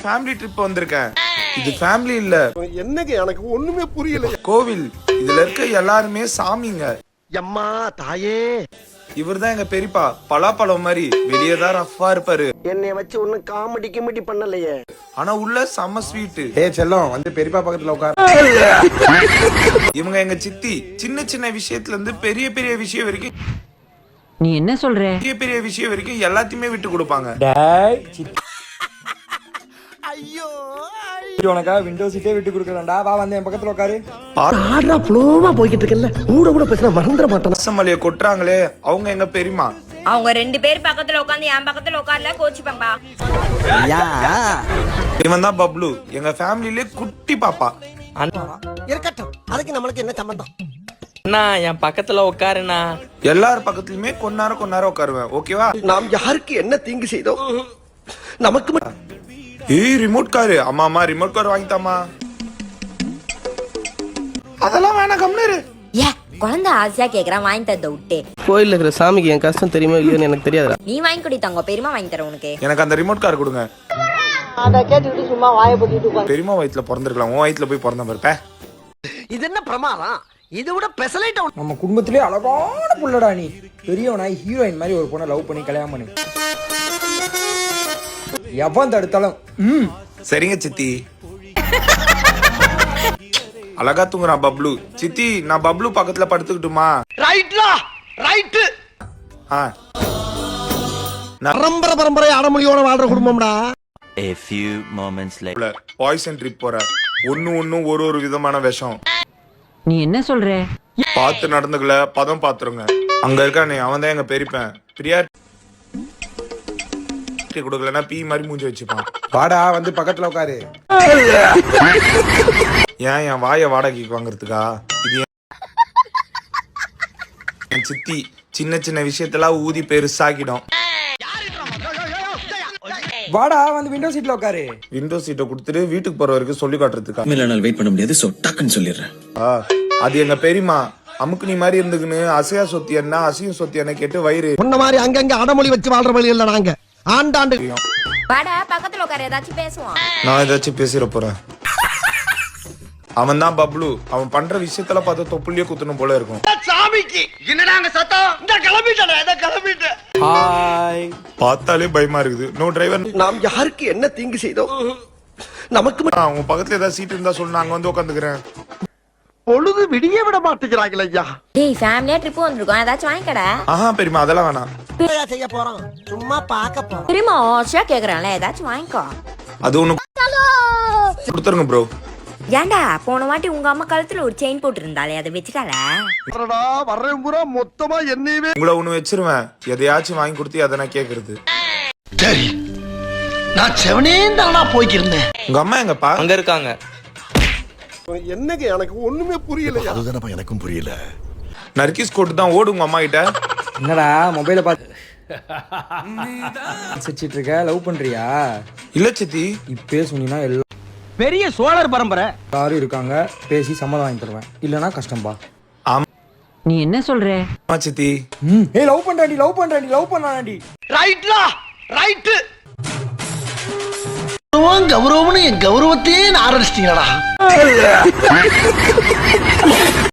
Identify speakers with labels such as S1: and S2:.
S1: Family trip வந்திருக்கேன். இது family இல்ல.
S2: என்னங்க எனக்கு ஒண்ணுமே புரியல.
S1: கோவில். இதுல இருக்க எல்லாருமே சாமிங்க.
S2: அம்மா தாயே.
S1: இவர்தான் எங்க பெரியப்பா. பலாப்பழம் மாதிரி வெளியேதான் ரஃபா இருப்பாரு.
S2: என்னைய வச்சு ஒன்னும் காமெடி கிமெடி பண்ணலையே.
S1: ஆனா உள்ள செம்ம ஸ்வீட்.
S3: செல்லம் வந்து பெரியப்பா பக்கத்துல உட்கார்.
S1: இவங்க எங்க சித்தி. சின்ன சின்ன விஷயத்துல இருந்து பெரிய பெரிய விஷயம் வரைக்கும்
S4: நீ என்ன சொல்ற?
S1: பெரிய பெரிய விஷயம் வரைக்கும் எல்லாத்தையுமே விட்டு கொடுப்பாங்க.
S2: ஐயோ
S3: உனக்கா விண்டோ சீட்டே விட்டு கொடுக்கறேன்டா. வா வந்து என் பக்கத்துல உட்காரு.
S2: ஆடா ஃப்ளோவா போய்கிட்டு இருக்கல. கூட பேசினா மறந்துட மாட்டேன்.
S1: ரசமலைய கொட்டுறாங்களே அவங்க எங்க பெரியமா.
S5: அவங்க 2 பேர் பக்கத்துல உட்காந்து என் பக்கத்துல உட்கார்ல கோச்சிப்பம்பா.
S1: இவன் தான் பப்ளு. எங்க ஃபேமிலிலே குட்டி பாப்பா.
S2: இருக்கட்டும். அதுக்கு நம்மளுக்கு என்ன சம்பந்தம்?
S6: அண்ணா என் பக்கத்துல உட்காருண்ணா.
S1: எல்லார் பக்கத்துலயுமே கொன்னாரம் உட்காருவேன். ஓகேவா?
S2: நாம் யாருக்கு என்ன தீங்கு செய்தோம்? நமக்கு
S1: ஏய் ரிமோட் காரு. அம்மா ரிமோட் கார் வாங்கிட்டாமா. அதெல்லாம் வேணாம் கம்னரு.
S5: ஏ குழந்தை ஆசையா கேக்குறான் வாங்கி தரத விட்டு.
S7: கோயில்ல இருக்கிற சாமிக்கு என் கஷ்டம் தெரியுமா இல்லையோன்னு எனக்கு தெரியாதுடா.
S5: நீ வாங்கி கொடி தங்க பெரியமா வாங்கி தர உனக்கு.
S1: எனக்கு அந்த ரிமோட் கார் கொடுங்க.
S8: அத கேட்டுட்டு சும்மா வாயை பொத்திட்டு உட்கார்ந்து.
S1: பெரியமா வயித்துல பிறந்திருக்கலாம். உன் வயித்துல போய் பிறந்த பாருப்ப.
S2: இது என்ன பிரமாதம்? இது விட பெசலைட்.
S3: நம்ம குடும்பத்திலே அழகான புள்ளடா நீ. பெரியவனாய் ஹீரோயின் மாதிரி ஒரு பொண்ணை லவ் பண்ணி கல்யாணம் பண்ணு. எவன் தடுத்தாலும்
S1: சரிங்க சித்தி. அழகா தூங்குறான் பப்ளு. சித்தி நான் பப்ளு பக்கத்துல படுத்துக்கிட்டுமா?
S2: ரைட்லா ரைட். பரம்பரை அடமொழியோட வாழ்ற குடும்பம்டா.
S9: A few moments later.
S1: Poison trip போற. ஒண்ணு ஒரு விதமான விஷம்.
S4: நீ என்ன சொல்ற?
S1: பார்த்து நடந்துக்கல பதம் பாத்துருங்க. அங்க இருக்கானே அவன் தான் எங்க பெரியப்பன். பிரியா கொடுக்கலன்னா பீ மாதிரி மூஞ்சி வச்சுப்பான்.
S3: வாடா வந்து பக்கத்துல உட்காரு.
S1: ஏன் என் வாய வாடகைக்கு வாங்குறதுக்கா? இது என் சித்தி. சின்ன சின்ன விஷயத்தெல்லாம் ஊதி பெருசாக்கிடும்.
S3: வாடா வந்து விண்டோ சீட்ல உட்காரு.
S1: விண்டோ சீட்டை கொடுத்துட்டு வீட்டுக்கு போற வரைக்கும் சொல்லி காட்டுறதுக்கா?
S10: வெயிட் பண்ண முடியாது. சோ டக்குன்னு சொல்லிடுறேன்.
S1: அது எங்க பெரியமா. அமுக்குனி மாதிரி இருந்துக்குன்னு அசையா சொத்தி என்ன அசையும் சொத்தி என்ன கேட்டு வயிறு.
S2: உன்ன மாதிரி அங்கங்க அடமொழி வச்சு வாழ்ற வழி இல்ல நாங்க. ஆண்டாண்டு
S5: வாடா பக்கத்துல உட்கார ஏதாச்சும் பேசுவான்.
S1: நான் ஏதாச்சும் பேசிட போறேன். அவன் தான் பப்ளு. அவன் பண்ற விஷயத்துல பார்த்து தொப்புள்ளியே குத்தணும் போல இருக்கும்.
S2: சாமிக்கு என்னடா அங்க சத்தம்? இந்த கிளம்பிட்டேன்.
S3: ஹாய்.
S1: பார்த்தாலே பயமா இருக்குது. No driver.
S2: நாம் யாருக்கு என்ன தீங்கு செய்தோம்? நமக்கு
S1: அவங்க பக்கத்துல ஏதாவது சீட் இருந்தா சொல்லு. நான் அங்க வந்து உட்காந்துக்கிறேன்.
S2: பொழுது விடிய விட மாட்டேங்கிறாங்களே ஐயா.
S5: டேய் ஃபேமிலியா ட்ரிப் வந்திருக்கோம் ஏதாச்சும் வாங்கி கடை.
S1: பெரியமா அதெல்லாம் வேணாம்.
S2: செய்ய போறோம் சும்மா பார்க்க போறோம்.
S5: பெரியமா ஆசையா கேக்குறான்ல ஏதாச்சும் வாங்கிக்கோ.
S1: அது ஒண்ணு கொடுத்துருங்க ப்ரோ.
S5: ஏண்டா போன வாட்டி உங்க அம்மா கழுத்துல ஒரு செயின் போட்டு இருந்தாலே அதை வச்சுட்டால.
S2: வர்றேன் பூரா மொத்தமா என்னையவே
S1: உங்களை ஒண்ணு வச்சிருவேன். எதையாச்சும் வாங்கி கொடுத்து அதை நான் கேக்குறது.
S2: சரி நான் செவனேந்தானா போய்க்கிருந்தேன்.
S1: உங்க அம்மா எங்கப்பா?
S6: அங்க இருக்காங்க.
S2: என்னங்க எனக்கு ஒண்ணுமே புரியல. அதுதானப்பா எனக்கும் புரியல.
S1: நர்கிஸ் கோட்டு தான் ஓடு உங்க அம்மா கிட்ட.
S3: என்னடா மொபைல பார்த்து சிரிச்சிட்டு இருக்க? லவ் பண்றியா?
S1: இல்ல சித்தி.
S3: இப்பே சொன்னீங்கன்னா எல்லாரும்
S7: பெரிய சோழர் பரம்பரை
S3: இருக்காங்க. பேசி சம்மதம் வாங்கி தருவேன். இல்லனா கஷ்டம்பா.
S4: நீ என்ன சொல்ற?
S1: சித்தி.
S3: ஏய் லவ் பண்றாண்டி.
S2: ரைட்லா ரைட். கௌரவம்னு என் கௌரவத்தையே ஆரம்பிச்சிட்டீங்களா?